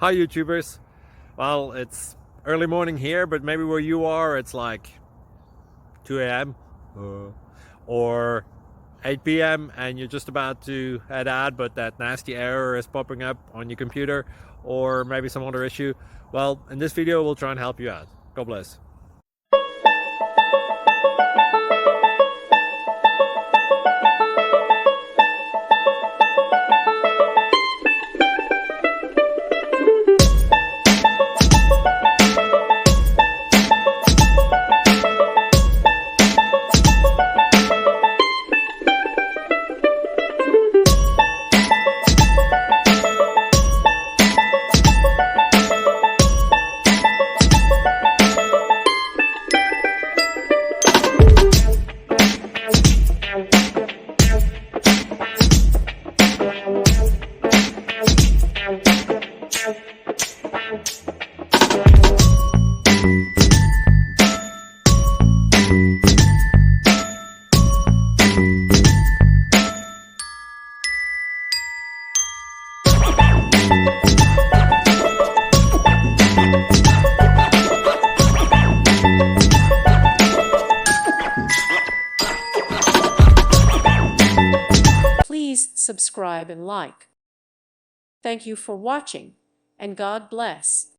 Hi YouTubers. Well, it's early morning here, but maybe where you are it's like 2 a.m. or 8 p.m. and you're just about to head out, but that nasty error is popping up on your computer, or maybe some other issue. Well, in this video we'll try and help you out. God bless. Please subscribe and like. Thank you for watching, and God bless.